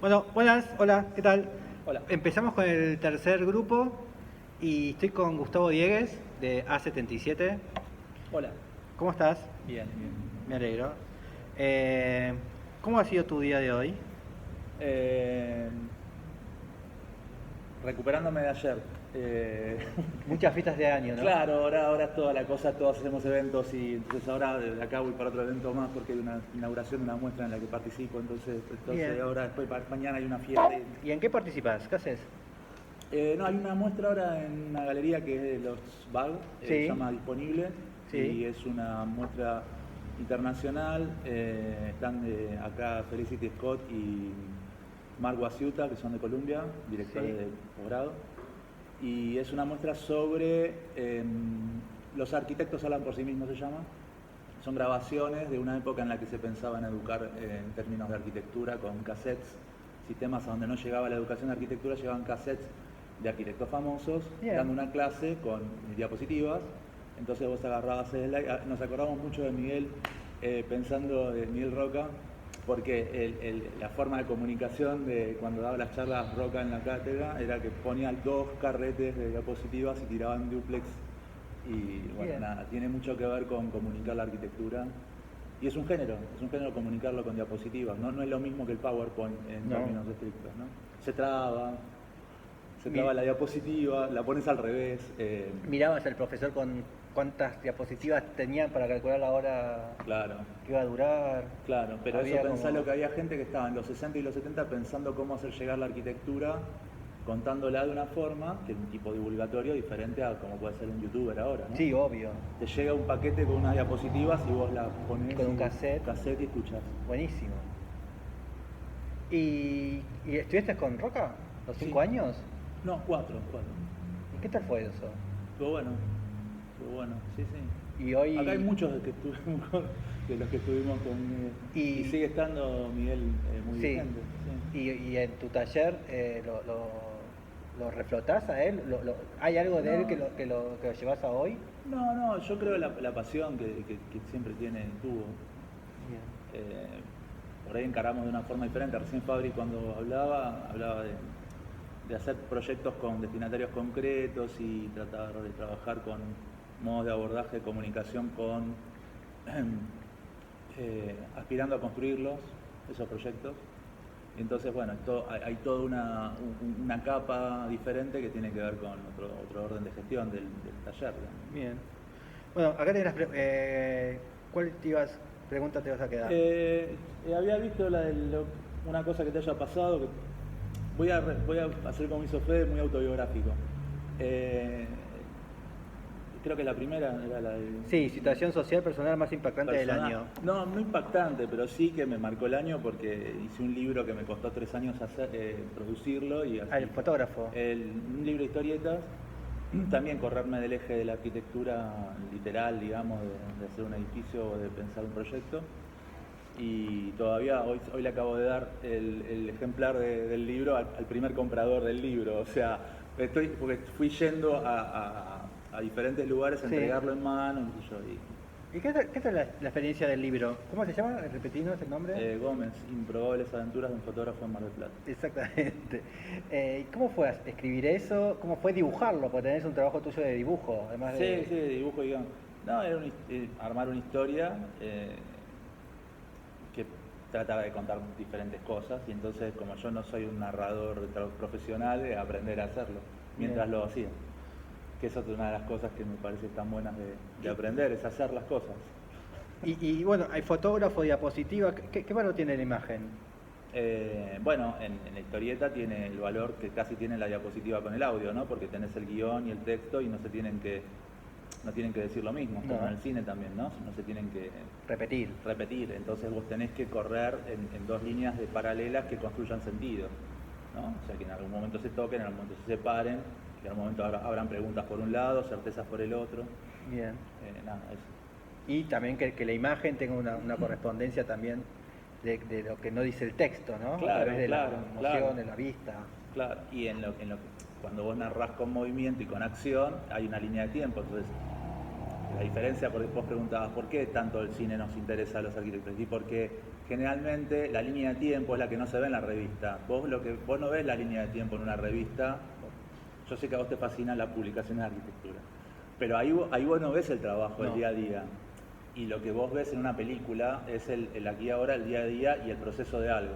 Bueno, buenas, hola, ¿qué tal? Hola. Empezamos con el tercer grupo y estoy con Gustavo Diegues de A77. Hola. ¿Cómo estás? Bien, bien. Me alegro. Eh, ¿Cómo ha sido tu día de hoy? Eh, Recuperándome de ayer. Muchas fiestas de año, ¿no? Claro, ahora es toda la cosa, todos hacemos eventos y entonces ahora de acá voy para otro evento más porque hay una inauguración de una muestra en la que participo, entonces Bien. ahora después mañana hay una fiesta. ¿Y en qué participas? ¿Qué haces? No, hay una muestra ahora en una galería que es de los BAG, se Sí, llama Disponible, sí, y es una muestra internacional. Están de acá Felicity Scott y Mark Wasiuta, que son de Columbia, directores sí. de posgrado. Y es una muestra sobre los arquitectos hablan por sí mismos, se llama. Son grabaciones de una época en la que se pensaba en educar en términos de arquitectura con cassettes, sistemas a donde no llegaba la educación de arquitectura, llevaban cassettes de arquitectos famosos, Bien. dando una clase con diapositivas. Entonces vos agarrabas el slide. Nos acordamos mucho de Miguel, pensando de Miguel Roca, porque la forma de comunicación de cuando daba las charlas Roca en la cátedra era que ponía dos carretes de diapositivas y tiraban duplex. Y bueno, Bien. nada, tiene mucho que ver con comunicar la arquitectura. Y es un género comunicarlo con diapositivas, ¿no? No es lo mismo que el PowerPoint en No. términos estrictos, ¿no? Se traba, Mi- la diapositiva, la pones al revés. Mirabas al profesor con cuántas diapositivas tenían para calcular la hora Claro, que iba a durar. claro, pero Había eso pensá como- lo que había gente que estaba en los 60 y los 70 pensando cómo hacer llegar la arquitectura, contándola de una forma, que es un tipo divulgatorio diferente a como puede ser un youtuber ahora, ¿no? Sí, obvio. Te llega un paquete con unas diapositivas y vos la pones Con un cassette. y escuchás. Buenísimo. ¿Y estuviste con Roca los Sí. 5 años? No, cuatro. ¿Y qué tal fue eso? Estuvo bueno, sí, sí. Y hoy, Acá hay muchos de los que estuvimos con Miguel. Y- Y sigue estando Miguel muy sí, vigente. Sí. y en tu taller lo reflotás a él, ¿hay algo de él No, que lo llevas a hoy? no, yo creo la pasión que siempre tuvo. Bien. Por ahí encaramos de una forma diferente. Recién Fabri cuando hablaba de hacer proyectos con destinatarios concretos y tratar de trabajar con modos de abordaje de comunicación con aspirando a construirlos, esos proyectos. Y entonces, bueno, hay toda una capa diferente que tiene que ver con otro orden de gestión del taller, digamos. Bien. Bueno, acá tenés ¿cuál pregunta te vas a quedar? Había visto una cosa que te haya pasado, que voy a hacer como hizo Fede, muy autobiográfico. Creo que la primera era la de... Sí, situación social personal más impactante del personal. año. No impactante, pero sí que me marcó el año porque hice un libro que me costó 3 años producirlo y así. Ah, el fotógrafo. Un libro de historietas. También correrme del eje de la arquitectura literal, digamos, de hacer un edificio o de pensar un proyecto. Y todavía hoy le acabo de dar el ejemplar del libro al primer comprador del libro. O sea, porque fui yendo a diferentes lugares a Sí. entregarlo en mano. ¿Y qué tal la experiencia del libro? ¿Cómo se llama? Repetirnos el nombre. Gómez, Improbables aventuras de un fotógrafo en Mar del Plata. Exactamente. ¿Y cómo fue escribir eso? ¿Cómo fue dibujarlo? Porque tenés un trabajo tuyo de dibujo, además de... Sí, dibujo y guión. No, era armar una historia que trataba de contar diferentes cosas y entonces como yo no soy un narrador profesional, aprender a hacerlo mientras Bien. lo hacía. Que eso es una de las cosas que me parece tan buenas de aprender, es hacer las cosas. Y bueno, hay fotógrafo, diapositiva. ¿Qué valor tiene la imagen? Bueno, en la historieta tiene el valor que casi tiene la diapositiva con el audio, ¿no? Porque tenés el guión y el texto y no tienen que decir lo mismo, como No. en el cine también, ¿no? No se tienen que Repetir. entonces vos tenés que correr en dos líneas de paralelas que construyan sentido, ¿no? O sea, que en algún momento se toquen, en algún momento se separen, que en algún momento habrán preguntas por un lado, certezas por el otro. Bien. Nada, eso. Y también que la imagen tenga una correspondencia también de lo que no dice el texto, ¿no? Claro, A través de la claro, emoción, claro. de la vista. Claro, y cuando vos narrás con movimiento y con acción, hay una línea de tiempo. Entonces, la diferencia, porque vos preguntabas por qué tanto el cine nos interesa a los arquitectos y por qué generalmente la línea de tiempo es la que no se ve en la revista. Vos no ves la línea de tiempo en una revista. Yo sé que a vos te fascinan las publicaciones de arquitectura, pero ahí vos no ves el trabajo del día a día. Y lo que vos ves en una película es el aquí y ahora, el día a día y el proceso de algo.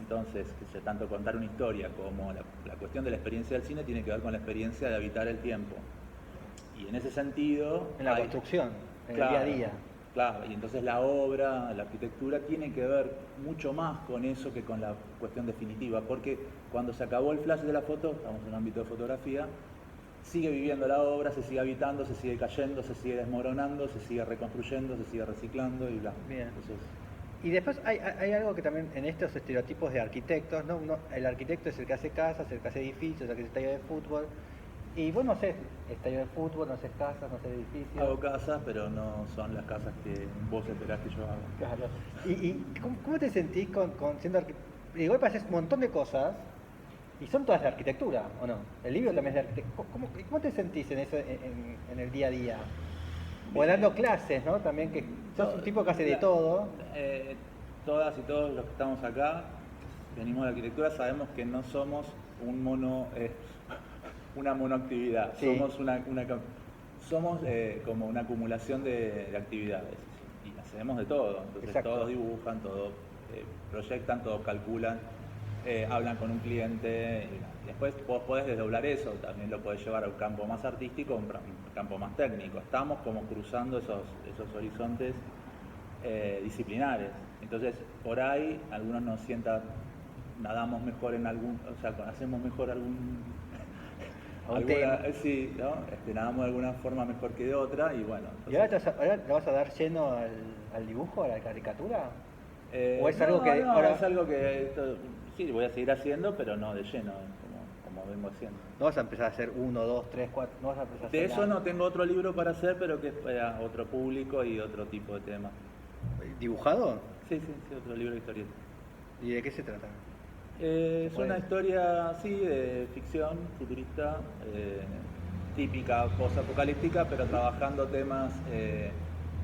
Entonces, tanto contar una historia como la cuestión de la experiencia del cine tiene que ver con la experiencia de habitar el tiempo. Y en ese sentido... En la construcción, en claro, el día a día. Claro, y entonces la obra, la arquitectura tiene que ver mucho más con eso que con la cuestión definitiva, porque cuando se acabó el flash de la foto, estamos en un ámbito de fotografía, sigue viviendo la obra, se sigue habitando, se sigue cayendo, se sigue desmoronando, se sigue reconstruyendo, se sigue reciclando y bla. Bien. Entonces, y después hay algo que también en estos estereotipos de arquitectos, ¿no? El arquitecto es el que hace casas, el que hace edificios, el que hace estadio de fútbol. Y vos no haces estadio de fútbol, no haces casas, no haces edificios. Hago casas, pero no son las casas que vos esperás que yo haga. Claro. ¿Y cómo te sentís con siendo arquitecto? Igual haces un montón de cosas y son todas de arquitectura, ¿o no? El libro también es de arquitectura. ¿Cómo te sentís en eso en el día a día? O dando clases, ¿no? También que sos un tipo que hace de todo. Todas y todos los que estamos acá, venimos de la arquitectura, sabemos que no somos una monoactividad, Sí. somos como una acumulación de actividades y hacemos de todo. Entonces Exacto. Todos dibujan, todos proyectan, todos calculan, hablan con un cliente y después vos podés desdoblar eso, también lo podés llevar a un campo más artístico, a un campo más técnico. Estamos como cruzando esos horizontes disciplinares. Entonces, por ahí, algunos nos sientan, nadamos mejor en algún, o sea, hacemos mejor sí, ¿no? Nadamos de alguna forma mejor que de otra y bueno. Entonces, ¿Y ahora le vas a dar lleno al dibujo, a la caricatura? ¿O es no, algo que no, ahora es algo que sí, voy a seguir haciendo, pero no de lleno, como vengo haciendo. no vas a empezar a hacer 1, 2, 3, 4? No vas a empezar a De hacer eso no tengo otro libro para hacer, pero que es para otro público y otro tipo de tema. ¿Dibujado? Sí, otro libro de historieta. ¿Y de qué se trata? Es una historia así de ficción futurista, típica, post-apocalíptica, pero trabajando temas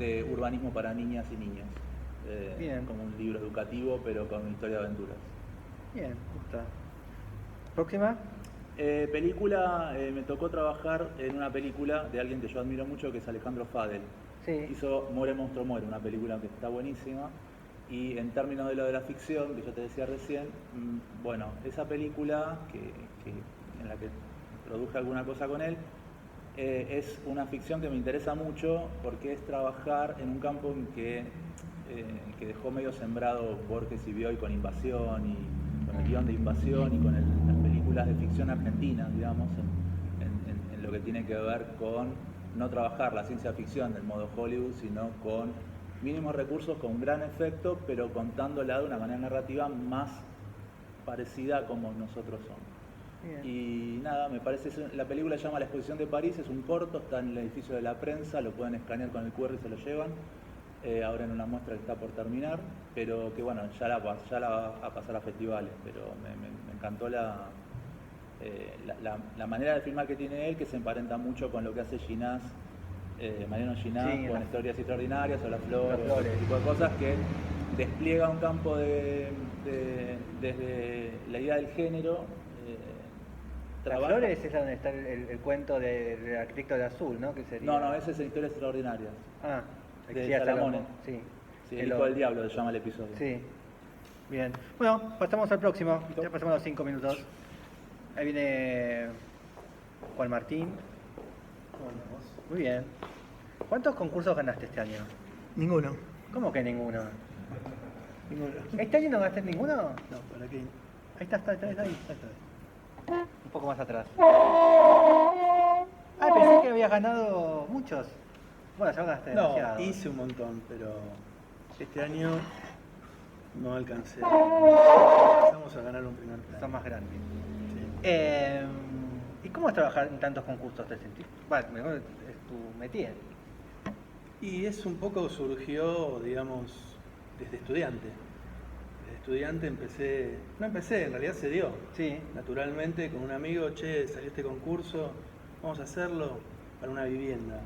de urbanismo para niñas y niños. Bien. Como un libro educativo, pero con una historia de aventuras. Bien, me gusta. ¿Próxima? Película, me tocó trabajar en una película de alguien que yo admiro mucho, que es Alejandro Fadel. Sí. Hizo Muere Monstruo Muere, una película que está buenísima. Y en términos de lo de la ficción, que yo te decía recién, bueno, esa película en la que produje alguna cosa con él, es una ficción que me interesa mucho porque es trabajar en un campo en que dejó medio sembrado Borges y Bioy con Invasión y con el guión de Invasión y con las películas de ficción argentina, digamos, en lo que tiene que ver con no trabajar la ciencia ficción del modo Hollywood, sino con mínimos recursos, con gran efecto, pero contándola de una manera narrativa más parecida a como nosotros somos. Bien. Y nada, me parece, la película se llama La Exposición de París, es un corto, está en el edificio de la prensa, lo pueden escanear con el QR y se lo llevan. Ahora en una muestra que está por terminar, pero que bueno, ya la va a pasar a festivales, pero me encantó la manera de filmar que tiene él, que se emparenta mucho con lo que hace Ginás, Mariano Ginás, sí, con Historias Extraordinarias o Las Flores, ese tipo de cosas, que despliega un campo desde la idea del género. Las Flores es donde está el cuento del arquitecto de azul, ¿no? Que sería... No, ese es Historias Extraordinarias. Ah, de Salamone. Sí. El hijo del diablo se llama el episodio. Sí. Bien. Bueno, pasamos al próximo. Ya pasamos los 5 minutos. Ahí viene Juan Martín. Muy bien. ¿Cuántos concursos ganaste este año? Ninguno. ¿Cómo que ninguno? Ninguno. ¿Este año no ganaste ninguno? No, ¿para qué? Ahí está. Un poco más atrás. Pensé que habías ganado muchos. Bueno, ya ganaste demasiado. No, hice un montón, pero este año no alcancé. Empezamos a ganar un primer premio. Son más grandes. Sí. ¿Y cómo es trabajar en tantos concursos? ¿Te sentís? Bueno, mejor es tu métier. Y es un poco surgió, digamos, desde estudiante. Desde estudiante en realidad se dio. Sí. Naturalmente, con un amigo, salió este concurso, vamos a hacerlo para una vivienda,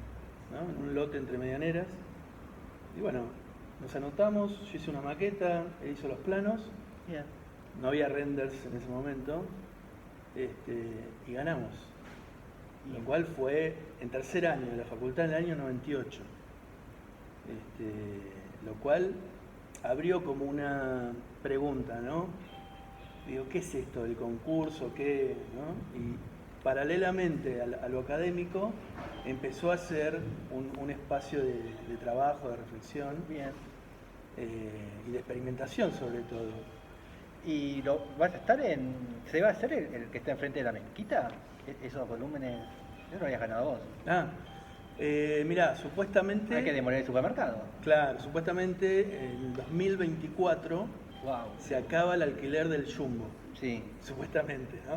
¿no? En un lote entre medianeras. Y bueno, Nos anotamos, yo hice una maqueta, él hizo los planos, Bien. no había renders en ese momento, y ganamos. Lo cual fue en tercer año de la facultad en el año 98. Lo cual abrió como una pregunta, ¿no? Digo, ¿qué es esto del concurso? ¿Qué? ¿No? Y paralelamente a lo académico empezó a ser un espacio de trabajo, de reflexión. Bien. Y de experimentación sobre todo. ¿Y vas a estar se va a hacer el que está enfrente de la mezquita? Esos volúmenes, yo no habías ganado vos. Mirá, supuestamente... Hay que demoler el supermercado. Claro, supuestamente en 2024 Wow. se acaba el alquiler del Jumbo. Sí. Supuestamente, ¿no?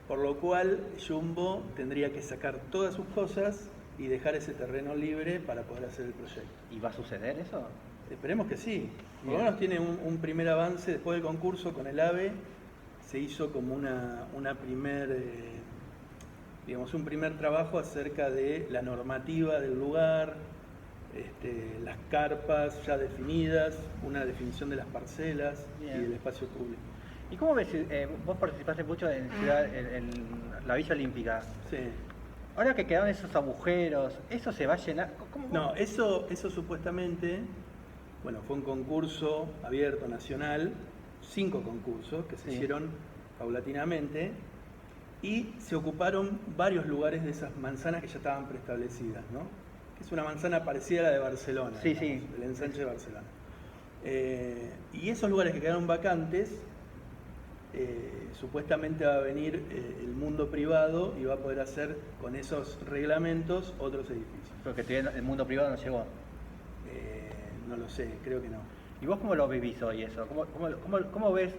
Por lo cual Jumbo tendría que sacar todas sus cosas y dejar ese terreno libre para poder hacer el proyecto. ¿Y va a suceder eso? Esperemos que sí. Por lo Bien. menos tiene un primer avance después del concurso con el AVE. Se hizo como un primer trabajo acerca de la normativa del lugar, las carpas ya definidas, una definición de las parcelas. Bien. Y del espacio público. ¿Y cómo ves? Vos participaste mucho en la Villa Olímpica. Sí. Ahora que quedaron esos agujeros, ¿eso se va a llenar? ¿Cómo? No, eso supuestamente, bueno, fue un concurso abierto nacional, 5 concursos que se Sí. hicieron paulatinamente y se ocuparon varios lugares de esas manzanas que ya estaban preestablecidas, ¿no? Que es una manzana parecida a la de Barcelona, Sí, digamos, sí. el ensanche de Barcelona. Y esos lugares que quedaron vacantes, supuestamente va a venir el mundo privado y va a poder hacer con esos reglamentos otros edificios. Porque todavía el mundo privado no llegó. No lo sé, creo que no. ¿Y vos cómo lo vivís hoy eso? ¿Cómo ves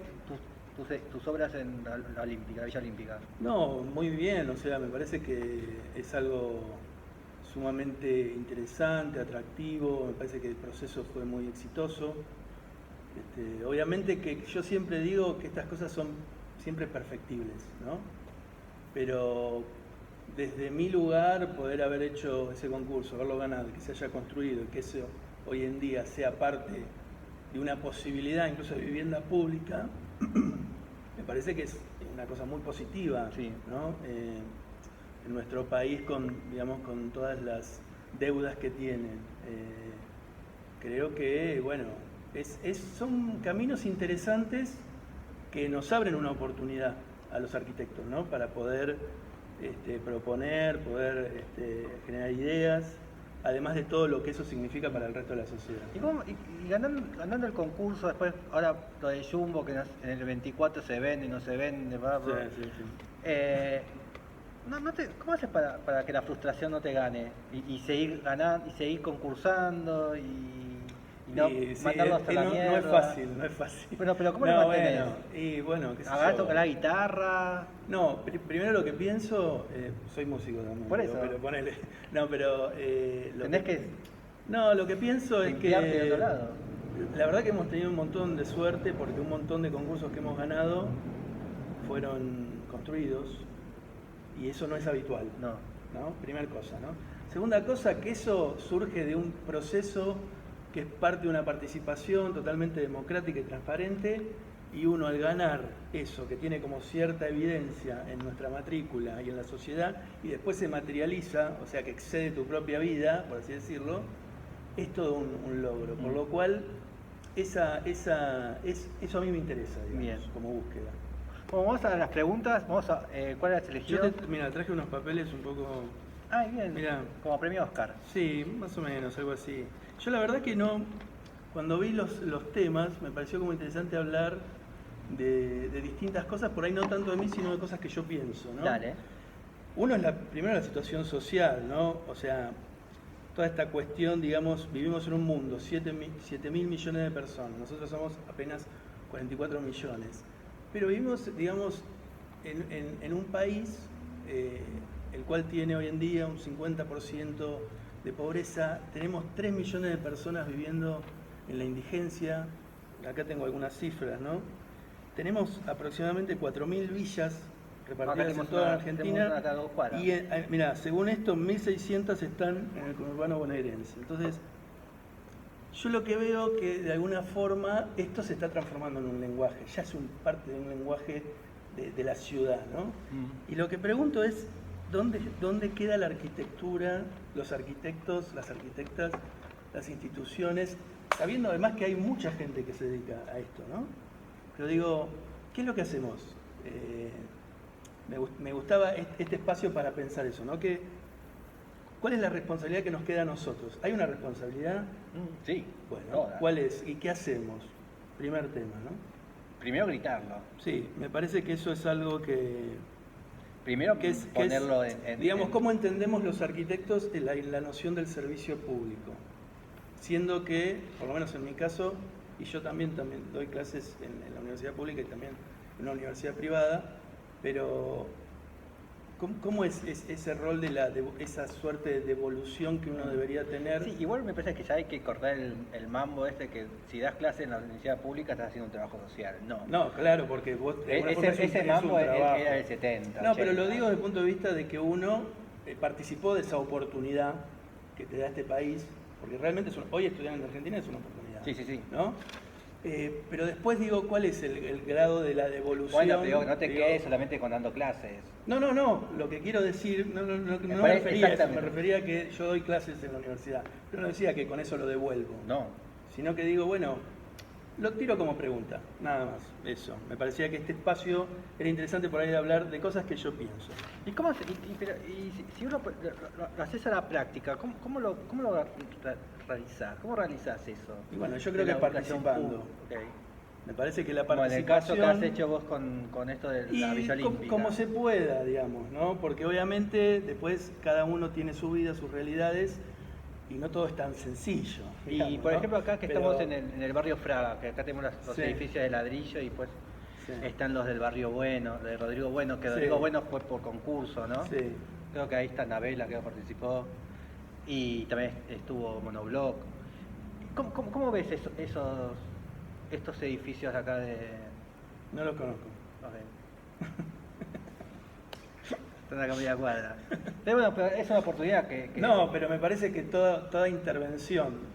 tus obras en la Olímpica, la Villa Olímpica? No, muy bien, o sea, me parece que es algo sumamente interesante, atractivo, me parece que el proceso fue muy exitoso. Obviamente que yo siempre digo que estas cosas son siempre perfectibles, ¿no? Pero desde mi lugar, poder haber hecho ese concurso, haberlo ganado, que se haya construido, que eso hoy en día sea parte de una posibilidad incluso de vivienda pública, me parece que es una cosa muy positiva, Sí. ¿no? En nuestro país con todas las deudas que tienen. Creo que, bueno, son caminos interesantes que nos abren una oportunidad a los arquitectos, ¿no? Para poder proponer, poder generar ideas, además de todo lo que eso significa para el resto de la sociedad. Y ganando el concurso, después, ahora lo de Jumbo, que en el 24 se vende y no se vende, bla, bla. Sí, sí, sí. ¿Cómo haces para que la frustración no te gane? Y seguir ganando, y seguir concursando, y no Sí, mandarlo hasta la mierda. no es fácil, no es fácil. Pero ¿cómo lo mantenés? Bueno, y bueno, qué sé ¿Agarrás yo. tocar la guitarra? No, primero lo que pienso, soy músico también. Por eso. Pero ponele. No, pero. Tenés que No, lo que pienso es emplearte de que. otro lado. La verdad que hemos tenido un montón de suerte porque un montón de concursos que hemos ganado fueron construidos y eso no es habitual. No. ¿No? Primer cosa, ¿no? Segunda cosa, que eso surge de un proceso que es parte de una participación totalmente democrática y transparente, y uno al ganar eso, que tiene como cierta evidencia en nuestra matrícula y en la sociedad, y después se materializa, o sea que excede tu propia vida, por así decirlo, es todo un logro. Por lo cual, eso a mí me interesa, digamos, Bien. como búsqueda. Bueno, vamos a las preguntas. ¿Cuál has elegido? Mira, traje unos papeles un poco... Ay, bien. Mirá. Como premio Oscar. Sí, más o menos, algo así. Yo la verdad que no, cuando vi los temas, me pareció como interesante hablar de distintas cosas, por ahí no tanto de mí, sino de cosas que yo pienso, ¿no? Dale. Uno es primero la situación social, ¿no? O sea, toda esta cuestión, digamos, vivimos en un mundo, 7.000 millones de personas, nosotros somos apenas 44 millones, pero vivimos, digamos, en un país el cual tiene hoy en día un 50% de pobreza, tenemos 3 millones de personas viviendo en la indigencia, acá tengo algunas cifras, ¿no? Tenemos aproximadamente 4.000 villas repartidas en toda la Argentina, y mirá, según esto, 1.600 están en el conurbano bonaerense. Entonces, Yo lo que veo que de alguna forma esto se está transformando en un lenguaje, ya es parte de un lenguaje de la ciudad, ¿no? Y lo que pregunto es, ¿dónde queda la arquitectura, los arquitectos, las arquitectas, las instituciones, sabiendo además que hay mucha gente que se dedica a esto, ¿no? Pero digo, ¿qué es lo que hacemos? Me gustaba este espacio para pensar eso, ¿no? ¿Cuál es la responsabilidad que nos queda a nosotros? ¿Hay una responsabilidad? Sí. Bueno, toda. ¿cuál es? ¿Y qué hacemos? Primer tema, ¿no? Primero gritarlo. Sí, me parece que eso es algo que Primero ponerlo digamos, ¿cómo entendemos los arquitectos la noción del servicio público? Siendo que, por lo menos en mi caso, y yo también doy clases en la universidad pública y también en una universidad privada, pero ¿cómo es ese rol de esa suerte de devolución que uno debería tener? Sí, igual me parece que ya hay que cortar el mambo que si das clases en la universidad pública estás haciendo un trabajo social. No, claro, porque vos ese mambo era el 70. No, 80. pero lo digo desde el punto de vista de que uno participó de esa oportunidad que te da este país, porque realmente hoy estudiar en Argentina es una oportunidad. Sí. ¿No? Pero después digo, ¿cuál es el grado de la devolución? Bueno, pero no te quedes solamente con dando clases. No, lo que quiero decir, no me refería a eso, me refería a que yo doy clases en la universidad, pero no decía que con eso lo devuelvo. No. Sino que digo, bueno, lo tiro como pregunta, nada más, eso. Me parecía que este espacio era interesante por ahí de hablar de cosas que yo pienso. ¿Y si uno lo haces a la práctica, cómo lo realizás? ¿Cómo realizás eso? Y bueno, yo creo que participando. Okay. Me parece que la Bueno, en el participación... caso que has hecho vos con esto de la Villa Olímpica. Como se pueda, digamos, ¿no? Porque obviamente después cada uno tiene su vida, sus realidades, y no todo es tan sencillo. Digamos, y por ¿no? ejemplo acá que estamos en el barrio Fraga, que acá tenemos los edificios de ladrillo y pues están los del barrio Bueno, de Rodrigo Bueno, que Rodrigo Bueno fue por concurso, ¿no? Sí. Creo que ahí está Nabela que participó y también estuvo Monobloc. ¿Cómo ves estos edificios de acá de...? No los conozco. Okay. Están acá media cuadra. Pero bueno, pero es una oportunidad que... No, pero me parece que toda intervención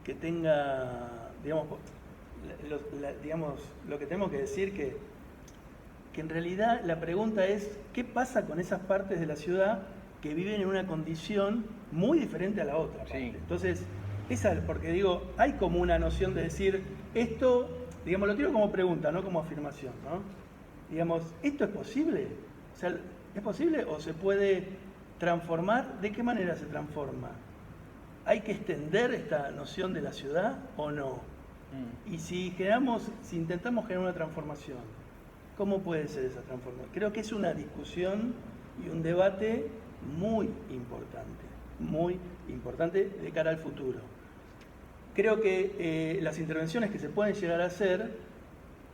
que tenga, digamos, lo que tenemos que decir que en realidad la pregunta es, ¿qué pasa con esas partes de la ciudad que viven en una condición muy diferente a la otra parte? Sí. Entonces, porque digo, hay como una noción de decir, esto, digamos, lo tiro como pregunta, no como afirmación, ¿no? Digamos, ¿esto es posible? O sea, ¿es posible o se puede transformar? ¿De qué manera se transforma? ¿Hay que extender esta noción de la ciudad o no? Y si intentamos generar una transformación, ¿cómo puede ser esa transformación? Creo que es una discusión y un debate muy importante de cara al futuro. Creo que las intervenciones que se pueden llegar a hacer,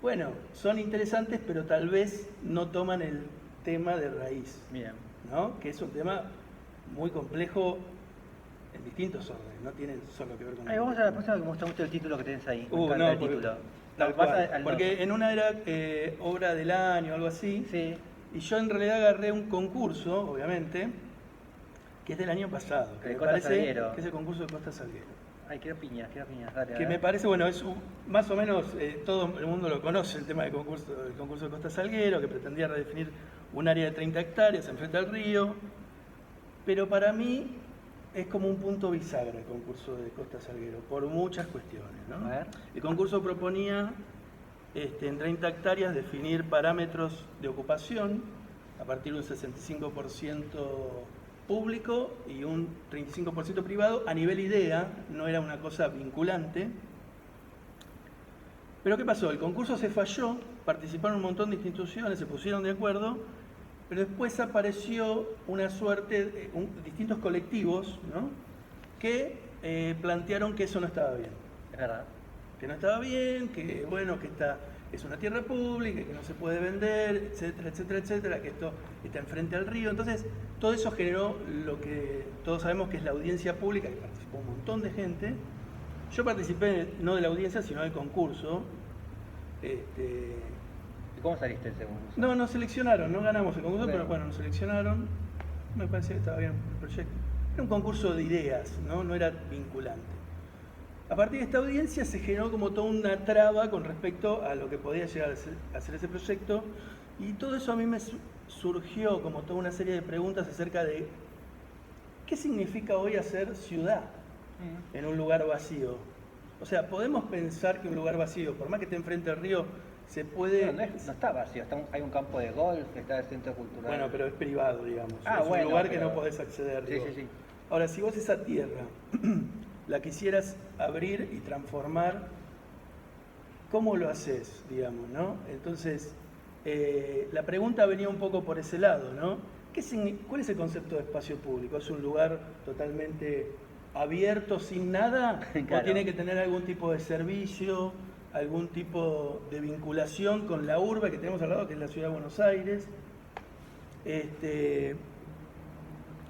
bueno, son interesantes, pero tal vez no toman el tema de raíz. Bien. ¿No? Que es un tema muy complejo en distintos órdenes, no tienen solo que ver con... Vamos a la próxima, que me gusta mucho el título que tenés ahí. Me encanta no, el título. Tal cual, porque en una era obra del año o algo así, sí. Y yo en realidad agarré un concurso, obviamente, que es del año pasado, que me parece Salguero. que es el concurso de Costa Salguero. Ay, quiero piñas, dale. Que me parece, bueno, es más o menos todo el mundo lo conoce, el tema del concurso de Costa Salguero, que pretendía redefinir un área de 30 hectáreas enfrente al río, pero para mí es como un punto bisagra el concurso de Costa Salguero, por muchas cuestiones, ¿no? A ver. El concurso proponía en 30 hectáreas definir parámetros de ocupación a partir de un 65% público y un 35% privado a nivel idea, no era una cosa vinculante. Pero ¿qué pasó? El concurso se falló, participaron un montón de instituciones, se pusieron de acuerdo, pero después apareció una suerte de distintos colectivos, ¿no? Que plantearon que eso no estaba bien. Es verdad. Que no estaba bien, que bueno, que es una tierra pública, que no se puede vender, etcétera, que esto está enfrente al río. Entonces, todo eso generó lo que todos sabemos que es la audiencia pública, que participó un montón de gente. Yo participé no de la audiencia, sino del concurso. ¿Y cómo saliste en segundo? No, nos seleccionaron, no ganamos el concurso, Bueno. pero bueno, nos seleccionaron. Me parecía que estaba bien el proyecto. Era un concurso de ideas, ¿no? No era vinculante. A partir de esta audiencia se generó como toda una traba con respecto a lo que podía llegar a ser ese proyecto, y todo eso a mí me surgió como toda una serie de preguntas acerca de qué significa hoy hacer ciudad en un lugar vacío. O sea, podemos pensar que un lugar vacío, por más que esté enfrente del río, se puede... No está vacío, hay un campo de golf, está el centro cultural. Bueno, pero es privado, digamos. Ah, es bueno, un lugar que pero- no podés acceder. Sí, digo. sí, sí. Ahora, si vos esa tierra la quisieras abrir y transformar, ¿cómo lo haces, digamos, no? Entonces, la pregunta venía un poco por ese lado, ¿no? ¿Cuál es el concepto de espacio público? ¿Es un lugar totalmente abierto, sin nada? Claro. ¿O tiene que tener algún tipo de servicio, algún tipo de vinculación con la urbe que tenemos al lado, que es la ciudad de Buenos Aires?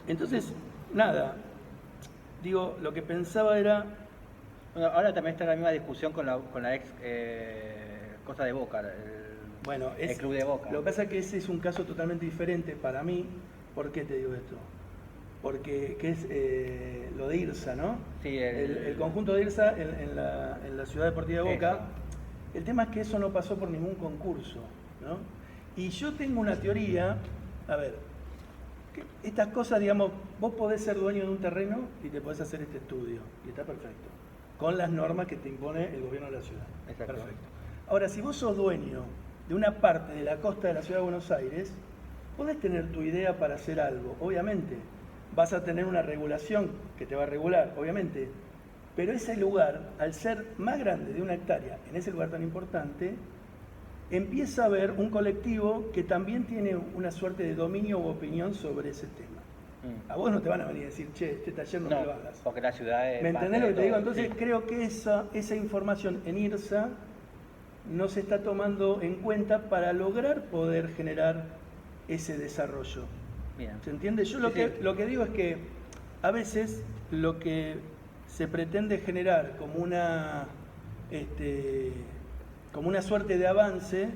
Entonces, nada, digo, lo que pensaba era... Bueno, ahora también está la misma discusión con la ex cosa de Boca, Bueno, el club de Boca. Lo que pasa es que ese es un caso totalmente diferente para mí. ¿Por qué te digo esto? Porque que es lo de IRSA, ¿no? Sí, el conjunto de IRSA en la Ciudad Deportiva de Boca. Eso. El tema es que eso no pasó por ningún concurso, ¿no? Y yo tengo una teoría, a ver, que estas cosas, digamos, vos podés ser dueño de un terreno y te podés hacer este estudio, y está perfecto, con las normas que te impone el gobierno de la ciudad. Exacto. Perfecto. Ahora, si vos sos dueño de una parte de la costa de la ciudad de Buenos Aires, podés tener tu idea para hacer algo, obviamente. Vas a tener una regulación que te va a regular, obviamente. Pero ese lugar, al ser más grande de 1 hectárea, en ese lugar tan importante, empieza a haber un colectivo que también tiene una suerte de dominio u opinión sobre ese tema. A vos no te van a venir a decir, che, este taller no me lo hagas. Porque la ciudad es... ¿Me entendés lo que te digo? Entonces Sí. creo que esa información en IRSA no se está tomando en cuenta para lograr poder generar ese desarrollo. Bien. ¿Se entiende? Yo Sí, sí. lo que digo es que a veces lo que se pretende generar como una suerte de avance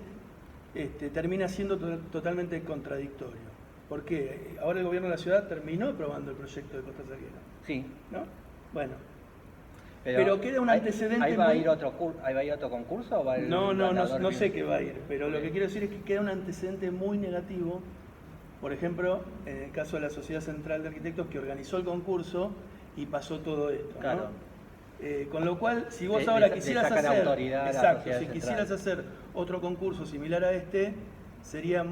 termina siendo totalmente contradictorio. ¿Por qué? Ahora el gobierno de la ciudad terminó aprobando el proyecto de Costa Salguero, Sí. ¿no? Bueno, pero queda un antecedente ¿Ahí va a muy- ir ahí va a ir otro concurso o va el no ganador sé mismo? qué va a ir, pero lo que quiero decir es que queda un antecedente muy negativo. Por ejemplo, en el caso de la Sociedad Central de Arquitectos, que organizó el concurso y pasó todo esto, ¿no? Claro. Con lo cual, si vos Le ahora le quisieras sacan hacer, autoridad a la exacto, Sociedad si Central. quisieras hacer otro concurso similar a este, sería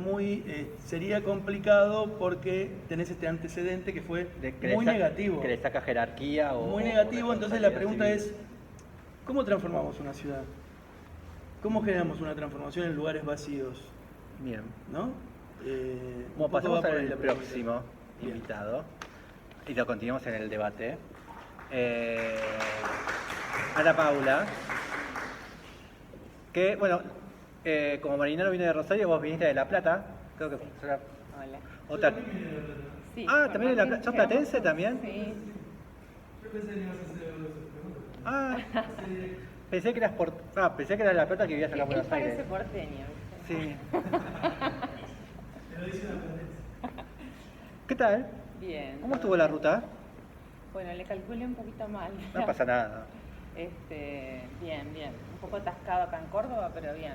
complicado porque tenés este antecedente que fue muy negativo. Que le saca jerarquía o... Muy o negativo, entonces la pregunta responsabilidad es, ¿cómo transformamos una ciudad? ¿Cómo generamos una transformación en lugares vacíos? civil. Bien. ¿No? Bueno, Un poco pasamos va por ahí al la pregunta. próximo Bien. invitado y lo continuamos en el debate. Ana Paula, que bueno, como marinero vine de Rosario, vos viniste de La Plata, creo que será Hola. otra... Sí, Ah, ¿también de La Plata? Martín, ¿Sos platense también? Sí. Ah, pensé que eras pensé que era de La Plata que vivías acá en Él Buenos Aires. parece porteño, ¿viste? Sí. ¿Qué tal? Bien. ¿Cómo estuvo la ruta? Bueno, le calculé un poquito mal. No pasa nada. Bien. Un poco atascado acá en Córdoba, pero bien.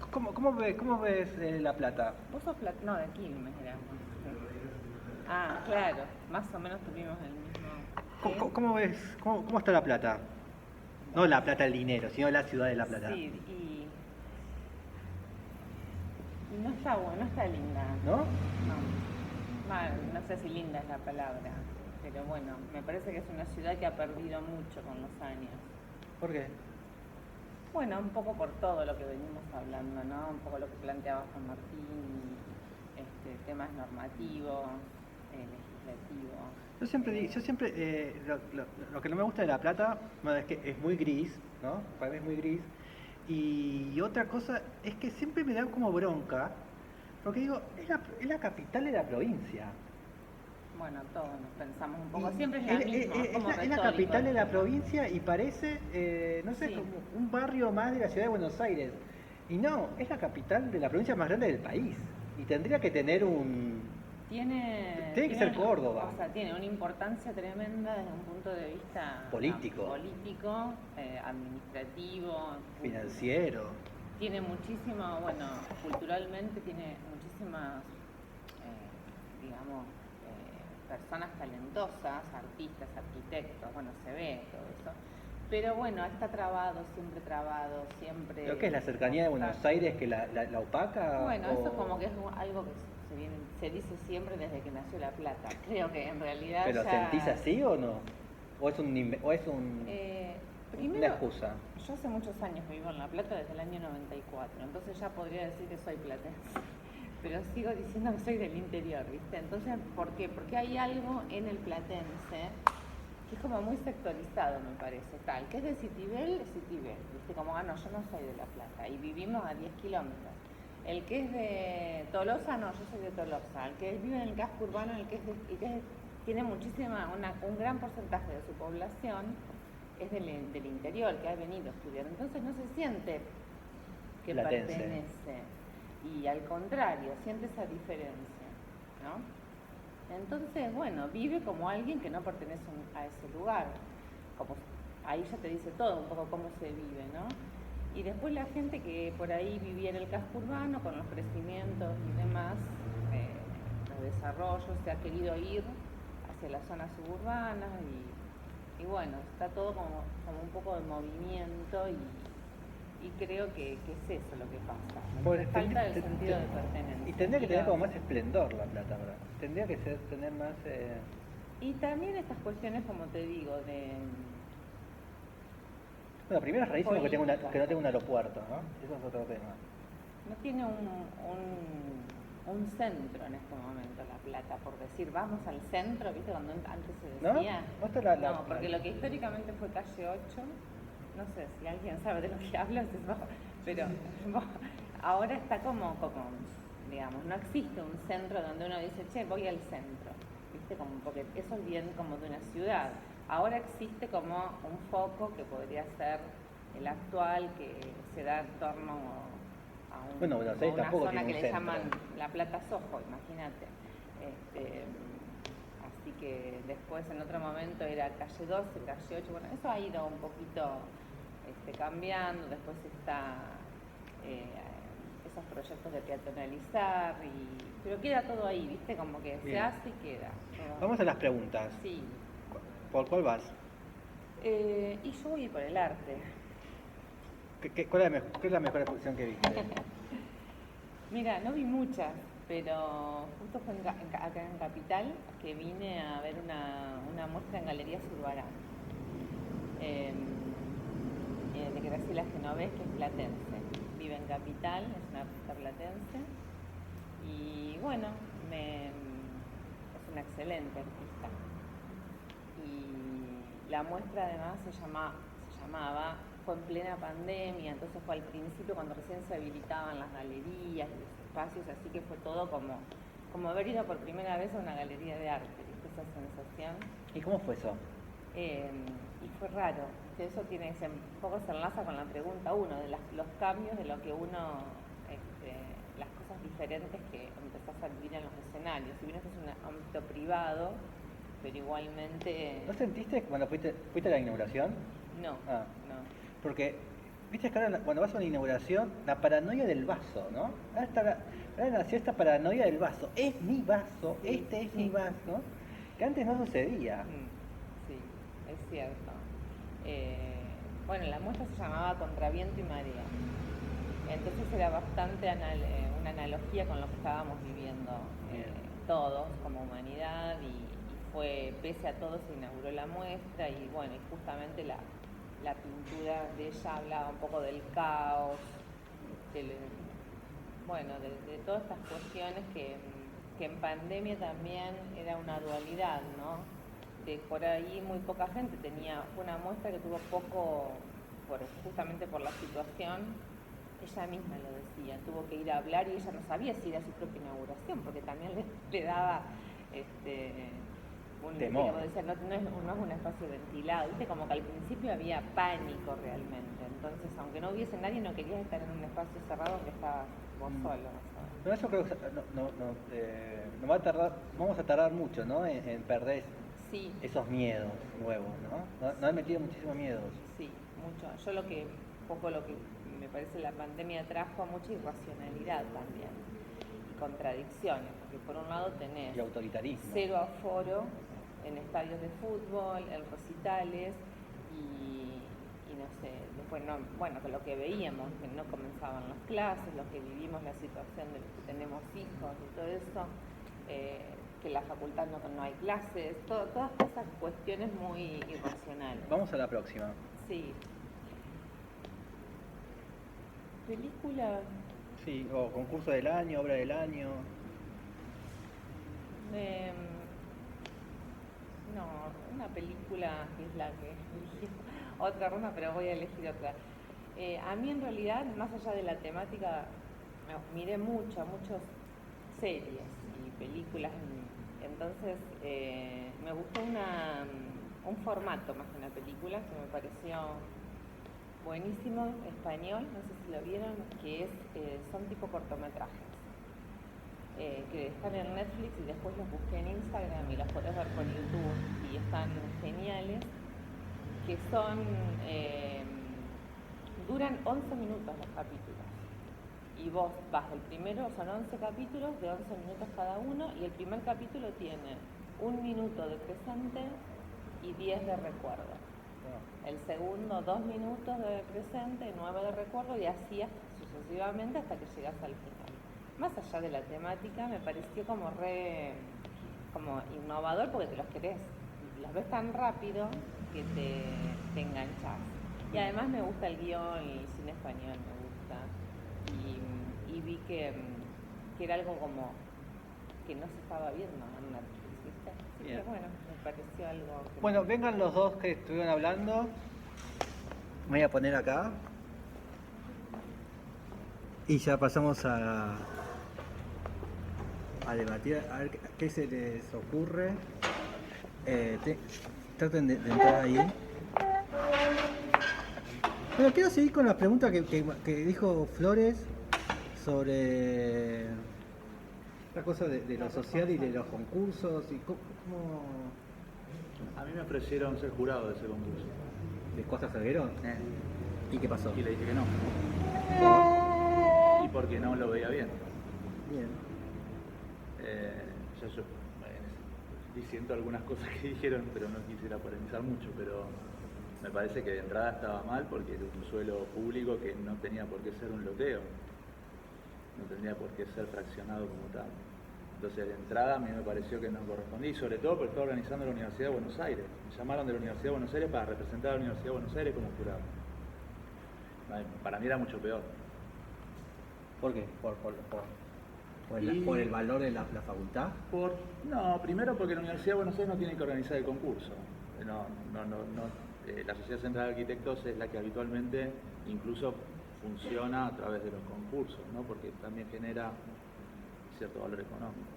¿Cómo ves La Plata? Vos sos no, de Quilmes éramos. Ah, claro. Más o menos tuvimos el mismo... ¿Cómo ves? ¿Cómo está La Plata? No La Plata el dinero, sino la ciudad de La Plata. Sí, y no está bueno, no está linda. ¿No? No sé si linda es la palabra, pero bueno, me parece que es una ciudad que ha perdido mucho con los años. ¿Por qué? Bueno, un poco por todo lo que venimos hablando, ¿no? Un poco lo que planteaba Juan Martín, temas normativos, legislativos. Yo siempre lo que no me gusta de La Plata, bueno, es que es muy gris, ¿no? Para mí es muy gris. Y otra cosa es que siempre me da como bronca, porque digo, es la capital de la provincia. Bueno, todos nos pensamos un poco, Y siempre es la misma, como es la retórico, capital de la ¿no? provincia y parece, no sé, Sí. como un barrio más de la ciudad de Buenos Aires. Y no, es la capital de la provincia más grande del país. Y tendría que tener Tiene que ser Córdoba. O sea, tiene una importancia tremenda desde un punto de vista político, administrativo, financiero. Tiene muchísimo, bueno, culturalmente tiene muchísimas, digamos, personas talentosas, artistas, arquitectos, bueno, se ve todo eso. Pero bueno, está trabado, siempre... ¿Pero qué es la cercanía de Buenos Aires que la opaca? Bueno, eso como que es algo que se dice siempre desde que nació La Plata. Creo que en realidad ¿Pero ya... sentís así o no? ¿O es primero, una excusa? Yo hace muchos años que vivo en La Plata, desde el año 94, entonces ya podría decir que soy platense. Pero sigo diciendo que soy del interior, ¿viste? Entonces, ¿por qué? Porque hay algo en el platense que es como muy sectorizado, me parece, tal, que es de Citibel, ¿viste? Como, no, yo no soy de La Plata, y vivimos a 10 kilómetros. El que es de Tolosa, no, yo soy de Tolosa. El que vive en el casco urbano, tiene un gran porcentaje de su población es del interior, que ha venido a estudiar. Entonces no se siente que platense. Pertenece. Y al contrario, siente esa diferencia, ¿no? Entonces, bueno, vive como alguien que no pertenece a ese lugar. Como, ahí ya te dice todo, un poco cómo se vive, ¿no? Y después la gente que por ahí vivía en el casco urbano, con los crecimientos y demás, los desarrollos, se ha querido ir hacia las zonas suburbanas y bueno, está todo como un poco de movimiento y creo que es eso lo que pasa. Falta el sentido de pertenencia. Y tendría que tener como más esplendor La Plata, ¿verdad? Tendría que tener más... Y también estas cuestiones, como te digo, de... Bueno, primero es rarísimo que no tenga un aeropuerto, ¿no? Eso es otro tema. No tiene un centro en este momento La Plata, por decir, vamos al centro, ¿viste? Cuando antes se decía... No, porque lo que históricamente fue calle 8, no sé si alguien sabe de lo que hablas, pero ahora está como, digamos, no existe un centro donde uno dice, che, voy al centro, ¿viste? Porque eso es bien como de una ciudad. Ahora existe como un foco que podría ser el actual, que se da en torno a una zona que le llaman La Plata Soho, imagínate. Así que después en otro momento era calle 12, calle 8, bueno, eso ha ido un poquito cambiando, después está esos proyectos de peatonalizar, pero queda todo ahí, ¿viste? Como que bien. Se hace y queda. Vamos a las preguntas. Sí. ¿Por cuál vas? Y yo voy por el arte. ¿Cuál es la mejor exposición que viste? Mira, no vi muchas, pero justo fue acá en Capital que vine a ver una muestra en Galería Zurbarán. De Graciela Genovés, que es platense. Vive en Capital, es una artista platense. Y bueno, es una excelente artista. Y la muestra además se llamaba, fue en plena pandemia, entonces fue al principio cuando recién se habilitaban las galerías y los espacios, así que fue todo como haber ido por primera vez a una galería de arte, ¿viste? Esa sensación. ¿Y cómo fue eso? Y fue raro, que eso un poco se enlaza con la pregunta 1, de los cambios de lo que uno, las cosas diferentes que empezás a vivir en los escenarios. Si bien esto es un ámbito privado, pero igualmente... ¿No sentiste cuando fuiste a la inauguración? No, no. Porque, viste que ahora cuando vas a una inauguración, la paranoia del vaso, ¿no? Ahora nació esta paranoia del vaso. Es mi vaso, sí, es mi vaso, que antes no sucedía. Sí, es cierto. Bueno, la muestra se llamaba Contra Viento y Marea. Entonces era bastante una analogía con lo que estábamos viviendo todos como humanidad y fue, pese a todo, se inauguró la muestra y bueno, y justamente la pintura de ella hablaba un poco del caos, de todas estas cuestiones que en pandemia también era una dualidad, ¿no? De por ahí muy poca gente fue una muestra que tuvo poco, justamente por la situación, ella misma lo decía, tuvo que ir a hablar y ella no sabía si era su propia inauguración, porque también le daba Temor. como decía, no es un espacio ventilado, ¿viste? Como que al principio había pánico realmente. Entonces, aunque no hubiese nadie, no querías estar en un espacio cerrado aunque estabas vos solo. Pero yo creo que no va a tardar, vamos a tardar mucho, ¿no? En perder Sí, esos miedos nuevos, ¿no? No han metido muchísimos miedos. sí, mucho. Yo lo que me parece la pandemia trajo mucha irracionalidad también y contradicciones, porque por un lado tenés Y autoritarismo. cero aforo en estadios de fútbol, en recitales y no sé, después no, bueno, que lo que veíamos, que no comenzaban las clases, los que vivimos la situación de los que tenemos hijos y todo eso, que en la facultad no hay clases, todas esas cuestiones muy irracionales. Vamos a la próxima. Sí. Película. Sí, o concurso del año, obra del año. No, una película que es la que elegí otra ronda, pero voy a elegir otra. A mí en realidad, más allá de la temática, miré muchas series y películas, entonces me gustó un formato más que una película que me pareció buenísimo, español, no sé si lo vieron, que son tipo cortometrajes. Que están en Netflix y después los busqué en Instagram y los podés ver por YouTube y están geniales, que duran 11 minutos los capítulos y vos vas el primero, son 11 capítulos de 11 minutos cada uno y el primer capítulo tiene 1 minuto de presente y 10 de recuerdo. El segundo 2 minutos de presente, 9 de recuerdo y así sucesivamente hasta que llegas al final. Más allá de la temática, me pareció como como innovador porque te los ves tan rápido que te enganchás. Y además me gusta el guión, el cine español me gusta. Y vi que era algo como que no se estaba viendo en Netflix, ¿viste? Así que bueno, me pareció algo que Bueno, vengan los dos que estuvieron hablando. Me voy a poner acá. Y ya pasamos a debatir, a ver qué se les ocurre. Traten de entrar ahí. Bueno, quiero seguir con las preguntas que dijo Flores sobre la cosa de lo social y de los concursos y cómo A mí me ofrecieron ser jurado de ese concurso. de Costa Salguero. ¿Y qué pasó? Y le dije que no. Y porque no lo veía bien. Bien. Ya yo diciendo algunas cosas que dijeron, pero no quisiera polemizar mucho, pero me parece que de entrada estaba mal porque era un suelo público que no tenía por qué ser un loteo, no tendría por qué ser fraccionado como tal. Entonces de entrada a mí me pareció que no correspondía, y sobre todo porque estaba organizando la Universidad de Buenos Aires. Me llamaron de la Universidad de Buenos Aires para representar a la Universidad de Buenos Aires como jurado. Para mí era mucho peor. ¿Por qué? ¿Por el valor de la facultad? No, primero porque la Universidad de Buenos Aires no tiene que organizar el concurso. La Sociedad Central de Arquitectos es la que habitualmente incluso funciona a través de los concursos, ¿no? Porque también genera cierto valor económico.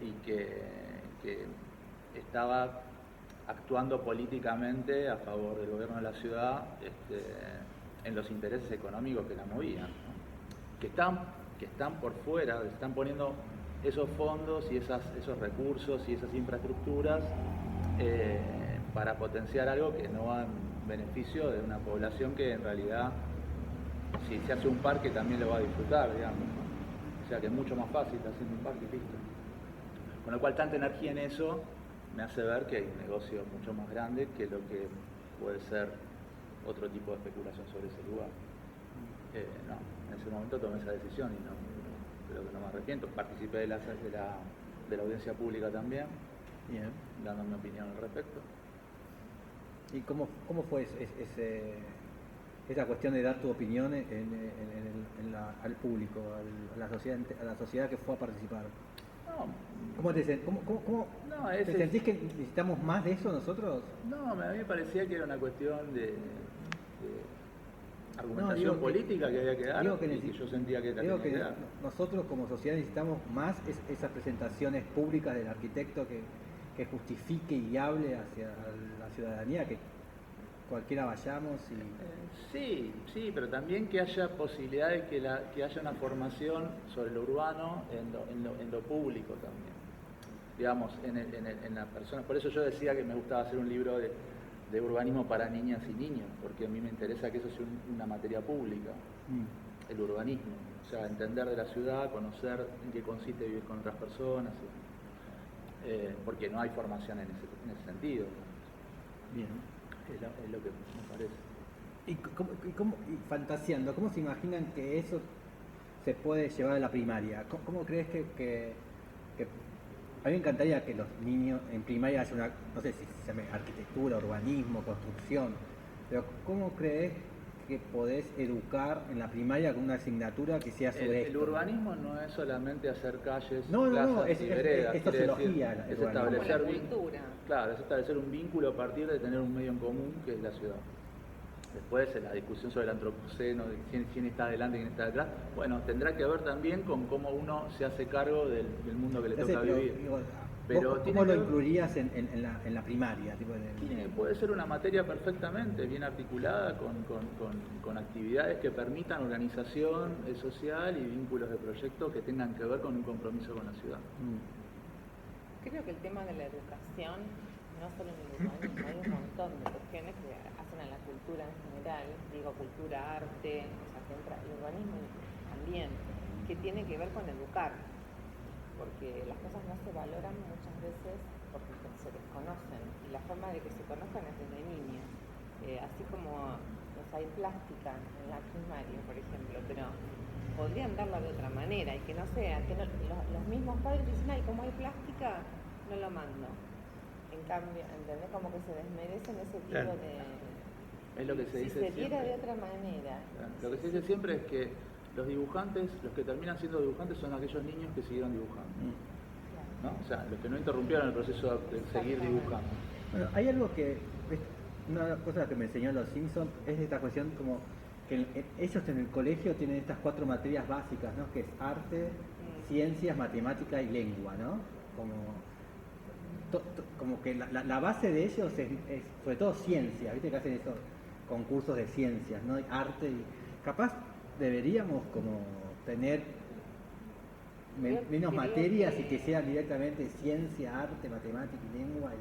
Y que estaba actuando políticamente a favor del gobierno de la ciudad en los intereses económicos que la movían, ¿no? que están por fuera, están poniendo esos fondos y esos recursos y esas infraestructuras para potenciar algo que no va en beneficio de una población que en realidad, si se hace un parque, también lo va a disfrutar, digamos, ¿no? O sea que es mucho más fácil haciendo un parque y listo. Con lo cual tanta energía en eso me hace ver que hay un negocio mucho más grande que lo que puede ser otro tipo de especulación sobre ese lugar. No, en ese momento tomé esa decisión y creo que no me arrepiento. Participé de la audiencia pública también, Bien. dando mi opinión al respecto. ¿Y cómo fue esa cuestión de dar tu opinión al público, a la sociedad que fue a participar? No, ¿Cómo te sentís que necesitamos más de eso nosotros? No, a mí me parecía que era una cuestión de argumentación digo política que había que dar, digo que y que yo sentía que la digo tenía que que dar. nosotros como sociedad necesitamos más esas presentaciones públicas del arquitecto que justifique y hable hacia la ciudadanía, que cualquiera vayamos y... Sí, pero también que haya posibilidad de que haya una formación sobre lo urbano en lo público también. Digamos, en la persona. Por eso yo decía que me gustaba hacer un libro de urbanismo para niñas y niños, porque a mí me interesa que eso sea una materia pública, el urbanismo. O sea, entender de la ciudad, conocer en qué consiste vivir con otras personas, porque no hay formación en ese sentido. Bien. Es lo que me parece. Y fantaseando, ¿cómo se imaginan que eso se puede llevar a la primaria? ¿Cómo crees que a mí me encantaría que los niños en primaria haya una, no sé si se llama arquitectura, urbanismo, construcción, pero ¿cómo crees que podés educar en la primaria con una asignatura que sea sobre esto? El urbanismo no es solamente hacer calles, no, plazas y veredas. Es sociología. Es establecer un vínculo a partir de tener un medio en común que es la ciudad. Después la discusión sobre el antropoceno, de quién está adelante y quién está detrás, bueno, tendrá que ver también con cómo uno se hace cargo del mundo que le toca vivir. Pero ¿cómo lo incluirías en la primaria? Puede ser una materia perfectamente bien articulada con actividades que permitan organización social y vínculos de proyectos que tengan que ver con un compromiso con la ciudad. Creo que el tema de la educación, no solo en el urbanismo, hay un montón de cuestiones que hacen a la cultura en general, digo cultura, arte, o sea, que entra el urbanismo también, que tiene que ver con educar, porque las cosas no se valoran muchas veces porque se desconocen, y la forma de que se conozcan es desde niños, así como hay plástica en la primaria, por ejemplo, pero podrían darla de otra manera y que no sea, que los mismos padres dicen, ay, como hay plástica, no lo mando. En cambio, ¿entendés? Como que se desmerecen ese tipo de... Es lo que se dice si se diera siempre. De otra manera. Lo que se dice siempre es que los dibujantes, los que terminan siendo dibujantes son aquellos niños que siguieron dibujando. ¿No? O sea, los que no interrumpieron el proceso de seguir dibujando. Bueno, hay algo que... Una cosa que me enseñó los Simpsons es esta cuestión como que ellos en el colegio tienen estas 4 materias básicas, ¿no? Que es arte, ciencias, matemática y lengua, ¿no? Como que la base de ellos es sobre todo ciencia, ¿viste? Que hacen esos concursos de ciencias, ¿no? Arte y capaz deberíamos como tener menos materias y que sean directamente ciencia, arte, matemática y lengua.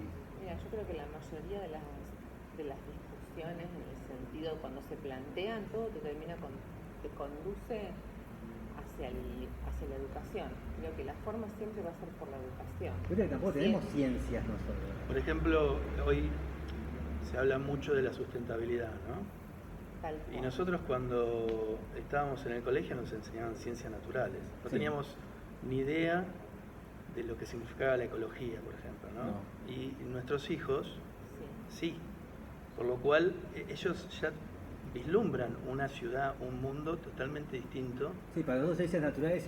Mira, yo creo que la mayoría de las discusiones en el sentido cuando se plantean todo te conduce hacia la educación. Creo que la forma siempre va a ser por la educación. Creo que tampoco tenemos ciencias nosotros. Por ejemplo, hoy se habla mucho de la sustentabilidad, ¿no? Tal cual. Y nosotros cuando estábamos en el colegio nos enseñaban ciencias naturales. No teníamos ni idea de lo que significaba la ecología, por ejemplo, ¿no? Y nuestros hijos sí. Por lo cual ellos ya vislumbran una ciudad, un mundo totalmente distinto. Sí, para nosotros ciencias naturales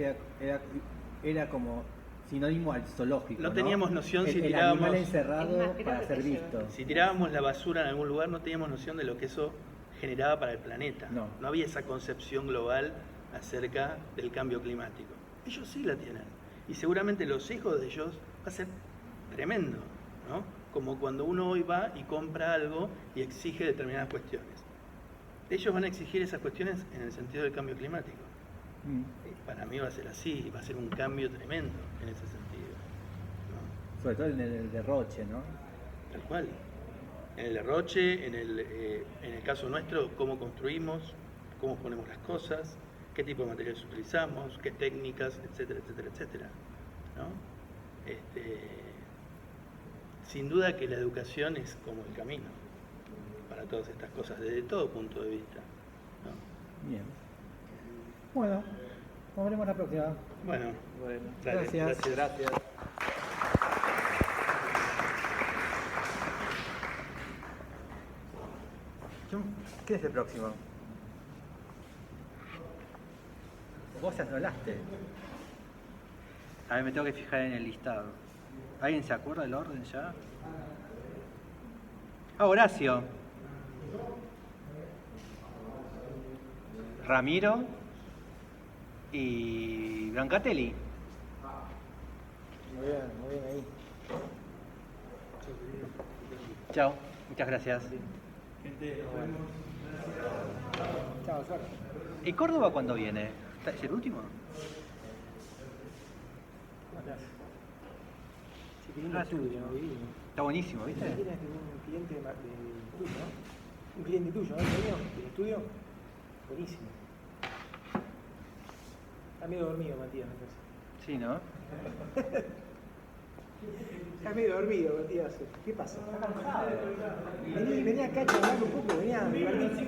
era como sinónimo al zoológico. No teníamos noción si el tirábamos... animal encerrado para ser visto. Si tirábamos la basura en algún lugar no teníamos noción de lo que eso generaba para el planeta. No había esa concepción global acerca del cambio climático. Ellos sí la tienen. Y seguramente los hijos de ellos va a ser tremendo, ¿no? Como cuando uno hoy va y compra algo y exige determinadas cuestiones. Ellos van a exigir esas cuestiones en el sentido del cambio climático. Para mí va a ser así, va a ser un cambio tremendo en ese sentido, ¿no? Sobre todo en el derroche, ¿no? Tal cual. En el derroche, en el caso nuestro, cómo construimos, cómo ponemos las cosas, qué tipo de materiales utilizamos, qué técnicas, etcétera, etcétera, etcétera, ¿no? Sin duda que la educación es como el camino para todas estas cosas, desde todo punto de vista, ¿no? Bien. Bueno, nos veremos la próxima. Bueno, dale, gracias. Gracias. ¿Qué es el próximo? Vos ya hablaste. A ver, me tengo que fijar en el listado. ¿Alguien se acuerda del orden ya? Ah, Horacio. Ramiro y Brancatelli. Muy bien ahí. Chao, muchas gracias. Gente, nos vemos. Chao, suerte. ¿Y Córdoba cuándo viene? ¿Es el último? ¿Cómo estás? Sí, qué lindo estudio, ¿no? Divino. Está buenísimo, ¿viste? Tienes un cliente tuyo, ¿no? Un cliente tuyo, ¿no? ¿El dueño del estudio? Buenísimo. Está medio dormido, Matías, me parece. Sí, ¿no? Está medio dormido, Matías. ¿Qué pasa? Está cansado. Vení acá a charlar un poco, vení a divertirte.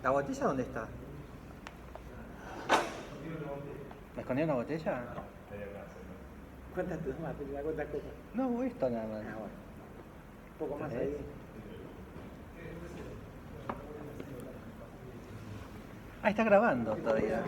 ¿La botella dónde está? ¿Me escondieron la botella? ¿Cuántas tomas? ¿Cuántas copas? No, esto nada más. Ah, bueno. Un poco más ¿Sabés? ahí. Ah, está grabando todavía.